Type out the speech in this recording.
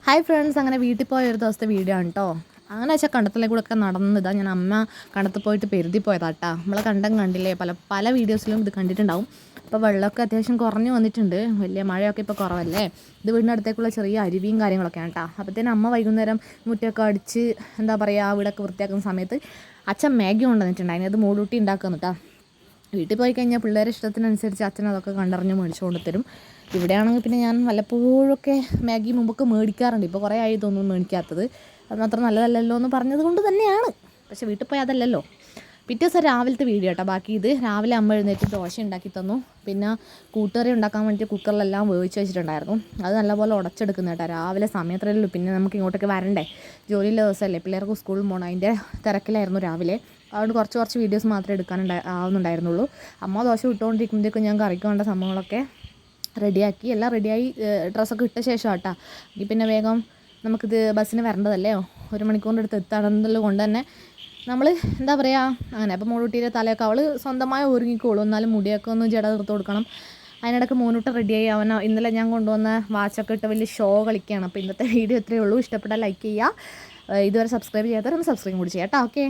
Hi friends, അങ്ങനെ വീട്ടിൽ പോയ ഒരു ദിവസത്തെ വീഡിയോ ആണ് കേട്ടോ. അങ്ങനെ വെച്ചാൽ കണ്ടത്തിലെ കൂടെ ഒക്കെ നടന്നതാണ്. ഞാൻ അമ്മ കണ്ടത്ത് പോയിട്ട് പെരുതി പോയതാട്ടാ. നമ്മളെ കണ്ടം കണ്ടില്ലേ, പല വീഡിയോസിലും ഇത് കണ്ടിട്ടുണ്ടാവും. അപ്പോൾ വെള്ളമൊക്കെ അത്യാവശ്യം കുറഞ്ഞു വന്നിട്ടുണ്ട്. വലിയ മഴയൊക്കെ ഇപ്പോൾ കുറവല്ലേ. ഇത് വീടിനടുത്തേക്കുള്ള ചെറിയ അരുവിയും കാര്യങ്ങളൊക്കെയാണ് കേട്ടോ. അപ്പോഴത്തേനും അമ്മ വൈകുന്നേരം മുറ്റമൊക്കെ അടിച്ച് എന്താ പറയുക, വീടൊക്കെ വൃത്തിയാക്കുന്ന സമയത്ത് അച്ഛൻ മാഗി കൊണ്ടുവന്നിട്ടുണ്ടായിരുന്നു. അത് മൂടൂട്ടി ഉണ്ടാക്കുന്നു കേട്ടോ. വീട്ടിൽ പോയി കഴിഞ്ഞാൽ പിള്ളേരെ ഇഷ്ടത്തിനനുസരിച്ച് അച്ഛൻ അതൊക്കെ കണ്ടറിഞ്ഞ് മേടിച്ചു കൊണ്ട് തരും. ഇവിടെയാണെങ്കിൽ പിന്നെ ഞാൻ വല്ലപ്പോഴൊക്കെ മാഗി മുമ്പൊക്കെ മേടിക്കാറുണ്ട്. ഇപ്പോൾ കുറേ ആയി തോന്നുന്നു മേടിക്കാത്തത്. അത് മാത്രം നല്ലതല്ലല്ലോ എന്ന് പറഞ്ഞത് കൊണ്ട് തന്നെയാണ്. പക്ഷേ വീട്ടിൽ പോയി അതല്ലല്ലോ. പിറ്റേ ദിവസം രാവിലത്തെ വീഡിയോ കേട്ടോ. ബാക്കി ഇത് രാവിലെ അമ്മ എഴുന്നേറ്റ് ദോശ ഉണ്ടാക്കി തന്നു. പിന്നെ കൂട്ടുകറി ഉണ്ടാക്കാൻ വേണ്ടിയിട്ട് കുക്കറിലെല്ലാം വേവിച്ച് വെച്ചിട്ടുണ്ടായിരുന്നു. അത് നല്ലപോലെ ഉടച്ചെടുക്കുന്ന കേട്ടോ. രാവിലെ സമയത്തല്ലല്ലോ, പിന്നെ നമുക്ക് ഇങ്ങോട്ടേക്ക് വരണ്ടേ. ജോലിയുള്ള ദിവസമല്ലേ, പിള്ളേർക്ക് സ്കൂളിൽ പോകണം. അതിൻ്റെ തിരക്കിലായിരുന്നു രാവിലെ. അതുകൊണ്ട് കുറച്ച് വീഡിയോസ് മാത്രമേ ആവുന്നുണ്ടായിരുന്നുള്ളൂ. അമ്മ ദോശ ഇട്ടുകൊണ്ടിരിക്കുമ്പോഴേക്കും ഞാൻ കറിക്ക് വേണ്ട സംഭവങ്ങളൊക്കെ റെഡിയാക്കി. എല്ലാം റെഡിയായി ഡ്രസ്സൊക്കെ ഇട്ട ശേഷം കേട്ടോ. എങ്കിൽ പിന്നെ വേഗം നമുക്കിത് ബസ്സിന് വരേണ്ടതല്ലേ, 1 മണിക്കൂറിൻ്റെ അടുത്ത് എത്താണെന്നുള്ളത് കൊണ്ട് തന്നെ നമ്മൾ എന്താ പറയുക അങ്ങനെ. അപ്പോൾ മൂടുട്ടിയുടെ തലയൊക്കെ അവൾ സ്വന്തമായി ഒരുങ്ങിക്കോളും. എന്നാലും മുടിയൊക്കെ ഒന്ന് ജട തീർത്ത് കൊടുക്കണം. അതിനിടയ്ക്ക് മോനൂട്ട് റെഡിയായി. ഇന്നലെ ഞാൻ കൊണ്ടുവന്ന വാച്ചൊക്കെ ഇട്ട് വലിയ ഷോ കളിക്കുകയാണ്. അപ്പോൾ ഇന്നത്തെ വീഡിയോ ഇത്രയേ ഉള്ളൂ. ഇഷ്ടപ്പെട്ടാൽ ലൈക്ക് ചെയ്യുക. ഇതുവരെ സബ്സ്ക്രൈബ് ചെയ്യാത്തവരൊന്ന് സബ്സ്ക്രൈബ് കൂടി ചെയ്യാം കേട്ടോ. ഓക്കെ.